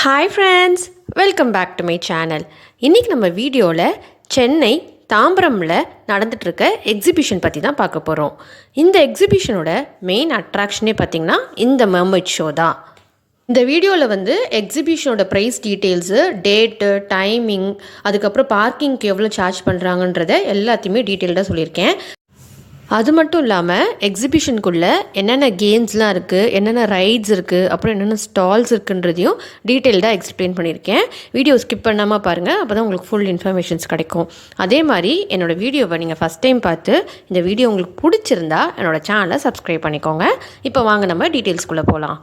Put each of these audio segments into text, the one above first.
Hi friends, welcome back to my channel. இன்றைக்கி நம்ம வீடியோவில் சென்னை தாம்பரமில் நடந்துகிட்ருக்க எக்ஸிபிஷன் பற்றி தான் பார்க்க போகிறோம். இந்த எக்ஸிபிஷனோட மெயின் அட்ராக்ஷனே பார்த்திங்கன்னா இந்த மெர்மைட் ஷோ தான். இந்த வீடியோவில் எக்ஸிபிஷனோட ப்ரைஸ் டீட்டெயில்ஸு, டேட்டு, டைமிங், அதுக்கப்புறம் பார்க்கிங்க்கு எவ்வளோ சார்ஜ் பண்ணுறாங்கன்றதை எல்லாத்தையுமே டீட்டெயில்டாக சொல்லியிருக்கேன். அது மட்டும் இல்லாமல் எக்ஸிபிஷனுக்குள்ளே என்னென்ன கேம்ஸ்லாம் இருக்குது, என்னென்ன ரைட்ஸ் இருக்குது, அப்புறம் என்னென்ன ஸ்டால்ஸ் இருக்குன்றதையும் டீட்டெயில்டாக எக்ஸ்பிளைன் பண்ணியிருக்கேன். வீடியோ ஸ்கிப் பண்ணாமல் பாருங்கள், அப்போ தான் உங்களுக்கு ஃபுல் இன்ஃபர்மேஷன்ஸ் கிடைக்கும். அதே மாதிரி என்னோடய வீடியோவை நீங்கள் ஃபஸ்ட் டைம் பார்த்து இந்த வீடியோ உங்களுக்கு பிடிச்சிருந்தா என்னோடய சேனலை சப்ஸ்கிரைப் பண்ணிக்கோங்க. இப்போ வாங்க நம்ம டீட்டெயில்ஸ்குள்ளே போகலாம்.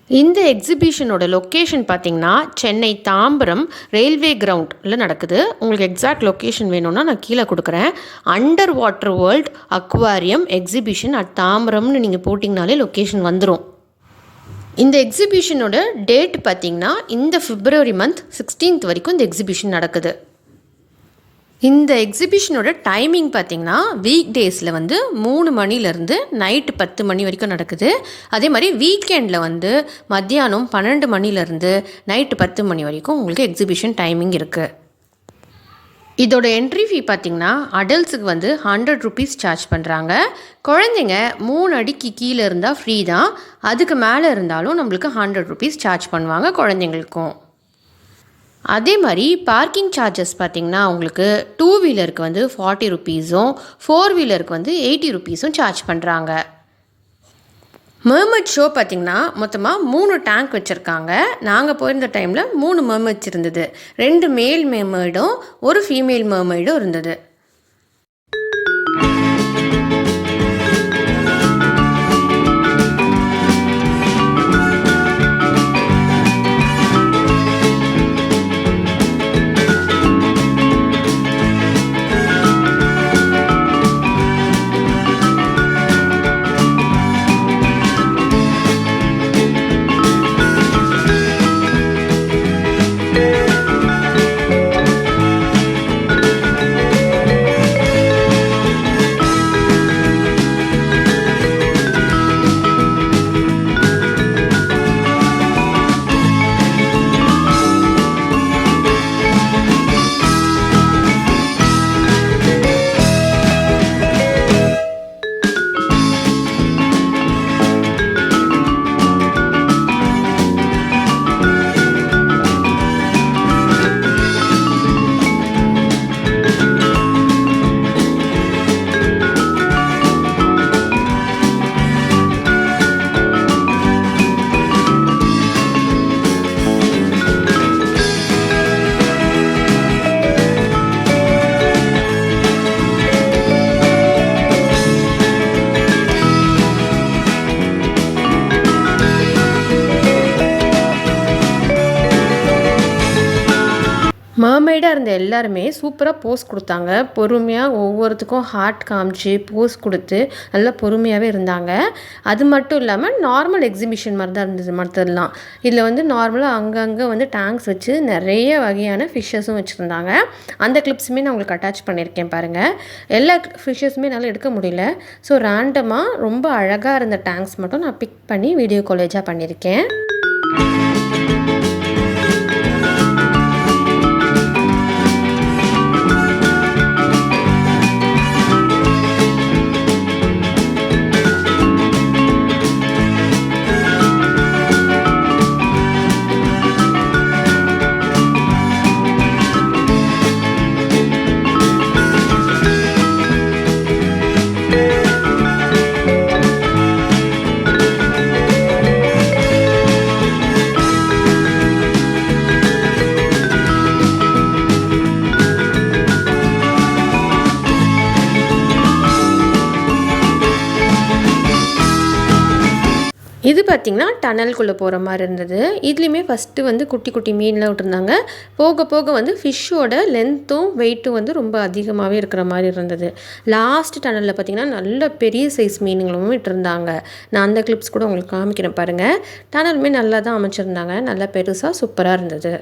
இந்த எக்ஸிபிஷனோட லொக்கேஷன் பார்த்திங்கன்னா சென்னை தாம்பரம் ரயில்வே கிரவுண்டில் நடக்குது. உங்களுக்கு எக்ஸாக்ட் லொக்கேஷன் வேணும்னா நான் கீழே கொடுக்குறேன். Under water world aquarium exhibition at தாம்பரம்னு நீங்கள் போட்டிங்கனாலே லொக்கேஷன் வந்துடும். இந்த எக்ஸிபிஷனோட டேட் பார்த்திங்கன்னா இந்த February month 16th வரைக்கும் இந்த எக்ஸிபிஷன் நடக்குது. இந்த எக்ஸிபிஷனோட டைமிங் பார்த்திங்கன்னா வீக் டேஸில் 3 மணிலேருந்து நைட்டு 10 மணி வரைக்கும் நடக்குது. அதே மாதிரி வீக்கெண்டில் மத்தியானம் 12 மணிலேருந்து நைட்டு 10 மணி வரைக்கும் உங்களுக்கு எக்ஸிபிஷன் டைமிங் இருக்குது. இதோட என்ட்ரி ஃபீ பார்த்திங்கன்னா அடல்ட்ஸுக்கு 100 rupees சார்ஜ் பண்ணுறாங்க. குழந்தைங்க 3 அடிக்கு கீழே இருந்தால் ஃப்ரீ தான். அதுக்கு மேலே இருந்தாலும் நம்மளுக்கு 100 rupees சார்ஜ் பண்ணுவாங்க குழந்தைங்களுக்கும். அதே மாதிரி பார்க்கிங் சார்ஜஸ் பார்த்திங்கன்னா உங்களுக்கு 2 வீலருக்கு 40 rupeesம் 4 வீலருக்கு 80 rupeesம் சார்ஜ் பண்ணுறாங்க. மெர்மைட் ஷோ பார்த்திங்கன்னா மொத்தமாக 3 டேங்க் வச்சுருக்காங்க. நாங்கள் போயிருந்த டைமில் 3 மெர்மைட்ஸ் இருந்தது. 2 மேல் மெர்மைடும் 1 ஃபீமேல் மெர்மைடும் இருந்தது. மர்மைடாக இருந்த எல்லாருமே சூப்பராக போஸ் கொடுத்தாங்க. பொறுமையாக ஒவ்வொருத்துக்கும் ஹார்ட் காமிச்சு போஸ் கொடுத்து நல்லா பொறுமையாகவே இருந்தாங்க. அது மட்டும் இல்லாமல் நார்மல் எக்ஸிபிஷன் மாதிரி தான் இருந்தது மற்றதெல்லாம். இதில் நார்மலாக அங்கங்கே டேங்க்ஸ் வச்சு நிறைய வகையான ஃபிஷ்ஷஸும் வச்சுருந்தாங்க. அந்த கிளிப்ஸுமே நான் உங்களுக்கு அட்டாச் பண்ணியிருக்கேன் பாருங்கள். எல்லா ஃபிஷ்ஷஸுமே என்னால் எடுக்க முடியல. ஸோ ரேண்டமாக ரொம்ப அழகாக இருந்த டேங்க்ஸ் மட்டும் நான் பிக் பண்ணி வீடியோ காலேஜாக பண்ணியிருக்கேன். இது பார்த்திங்கன்னா டனல்குள்ளே போகிற மாதிரி இருந்தது. இதுலேயுமே ஃபஸ்ட்டு குட்டி குட்டி மீன்லாம் விட்டுருந்தாங்க. போக போக ஃபிஷ்ஷோட லென்த்தும் வெயிட்டும் ரொம்ப அதிகமாகவே இருக்கிற மாதிரி இருந்தது. லாஸ்ட் டனலில் பார்த்திங்கன்னா நல்ல பெரிய சைஸ் மீனுங்களும் விட்டுருந்தாங்க. நான் அந்த கிளிப்ஸ் கூட உங்களுக்கு காமிக்கிறேன் பாருங்கள். டனலுமே நல்லா தான் அமைச்சிருந்தாங்க. நல்லா பெருசாக சூப்பராக இருந்தது.